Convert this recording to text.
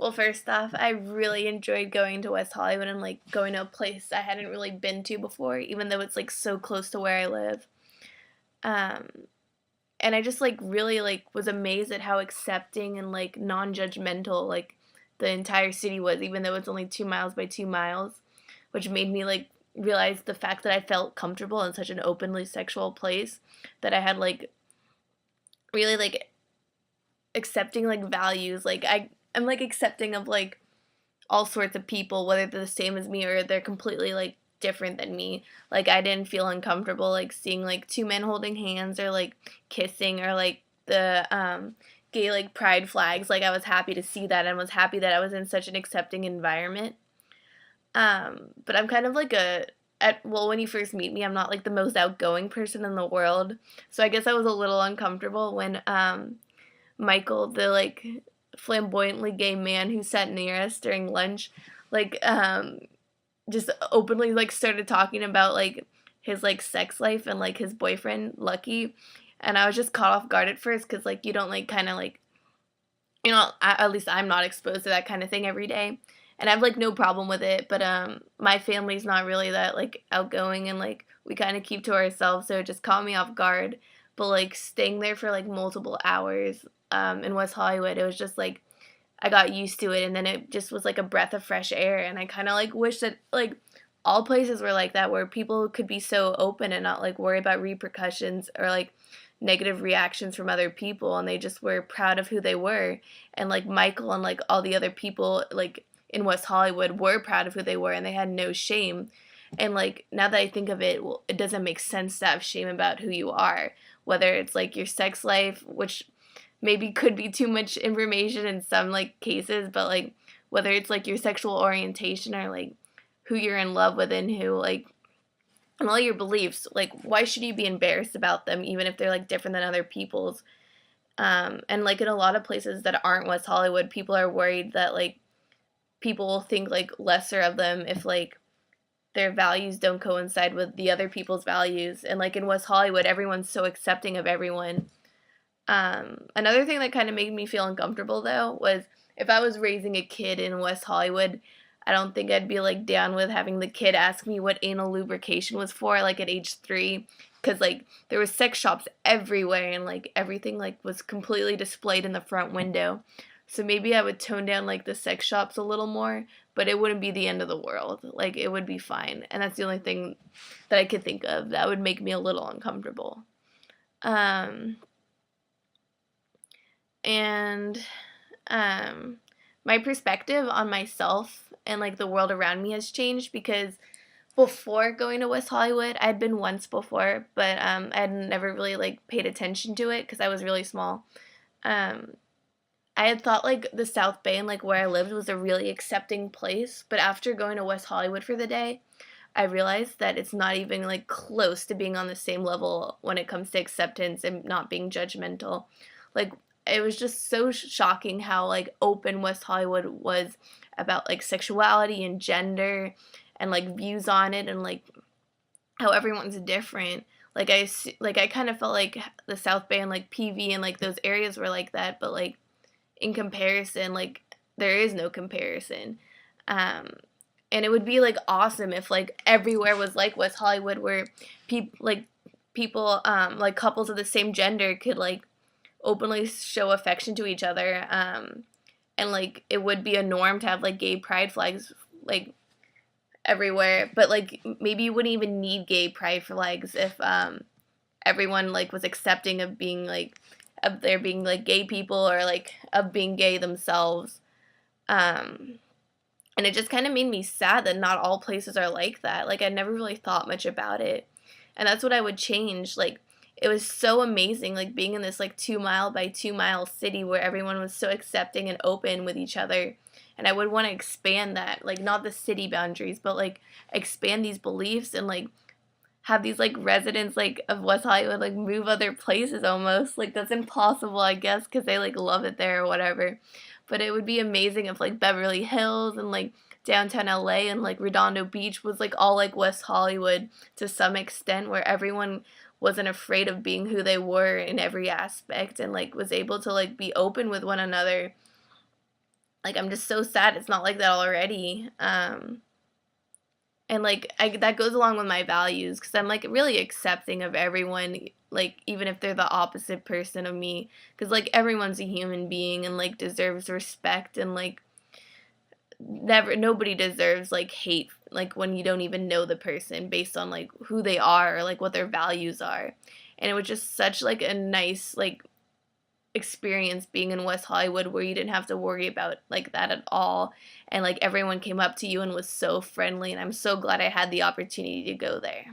Well, first off, I really enjoyed going to West Hollywood and like going to a place I hadn't really been to before, even though it's like so close to where I live. Um, and I just like really like was amazed at how accepting and like non-judgmental like the entire city was, even though it's only 2 miles by 2 miles, which made me like realize the fact that I felt comfortable in such an openly sexual place that I had like really like accepting like values. I'm like accepting of like all sorts of people, whether they're the same as me or they're completely like different than me. Like I didn't feel uncomfortable like seeing like two men holding hands or like kissing or like the gay like pride flags. Like I was happy to see that and was happy that I was in such an accepting environment. But I'm kind of like well, when you first meet me, I'm not like the most outgoing person in the world. So I guess I was a little uncomfortable when Michael, the like flamboyantly gay man who sat near us during lunch, like just openly like started talking about like his like sex life and like his boyfriend Lucky, and I was just caught off guard at first because like you don't like kind of like at least I'm not exposed to that kind of thing every day, and I have like no problem with it, but my family's not really that like outgoing and like we kind of keep to ourselves, so it just caught me off guard. But like staying there for like multiple hours in West Hollywood, it was just like I got used to it, and then it just was like a breath of fresh air, and I kind of like wish that like all places were like that, where people could be so open and not like worry about repercussions or like negative reactions from other people, and they just were proud of who they were. And like Michael and like all the other people like in West Hollywood were proud of who they were, and they had no shame. And like now that I think of it, well, it doesn't make sense to have shame about who you are, whether it's like your sex life, which maybe could be too much information in some like cases, but like whether it's like your sexual orientation or like who you're in love with and who like and all your beliefs, like why should you be embarrassed about them even if they're like different than other people's? And like in a lot of places that aren't West Hollywood, people are worried that like people will think like lesser of them if like their values don't coincide with the other people's values. And like in West Hollywood, everyone's so accepting of everyone. Another thing that kind of made me feel uncomfortable though was if I was raising a kid in West Hollywood, I don't think I'd be like down with having the kid ask me what anal lubrication was for like at age 3, cuz like there was sex shops everywhere and like everything like was completely displayed in the front window. So maybe I would tone down like the sex shops a little more, but it wouldn't be the end of the world. Like it would be fine. And that's the only thing that I could think of that would make me a little uncomfortable. Um and my perspective on myself and like the world around me has changed because before going to West Hollywood, I'd been once before, but I'd never really like paid attention to it because I was really small. Um, I had thought like the South Bay and like where I lived was a really accepting place, but after going to West Hollywood for the day, I realized that it's not even like close to being on the same level when it comes to acceptance and not being judgmental. Like it was just so shocking how like open West Hollywood was about like sexuality and gender and like views on it and like how everyone's different. Like I kind of felt like the South Bay and like PV and like those areas were like that, but like in comparison, like there is no comparison. Um, and it would be like awesome if like everywhere was like West Hollywood, where people like couples of the same gender could like openly show affection to each other. And like it would be a norm to have like gay pride flags like everywhere, but like maybe you wouldn't even need gay pride flags if everyone like was accepting of being like of there being like gay people or like of being gay themselves. Um, and it just kind of made me sad that not all places are like that. Like I never really thought much about it. And that's what I would change. Like it was so amazing like being in this like 2 mile by 2 mile city where everyone was so accepting and open with each other. And I would want to expand that, like not the city boundaries, but like expand these beliefs and like have these like residents like of West Hollywood like move other places almost. Like that's impossible, I guess, because they like love it there or whatever. But it would be amazing if like Beverly Hills and like downtown LA and like Redondo Beach was like all like West Hollywood to some extent, where everyone wasn't afraid of being who they were in every aspect and like was able to like be open with one another. Like, I'm just so sad it's not like that already. And like that goes along with my values because I'm like really accepting of everyone, like even if they're the opposite person of me, because like everyone's a human being and like deserves respect, and like never nobody deserves like hate, like when you don't even know the person based on like who they are or like what their values are. And it was just such like a nice like experience being in West Hollywood where you didn't have to worry about like that at all, and like everyone came up to you and was so friendly, and I'm so glad I had the opportunity to go there.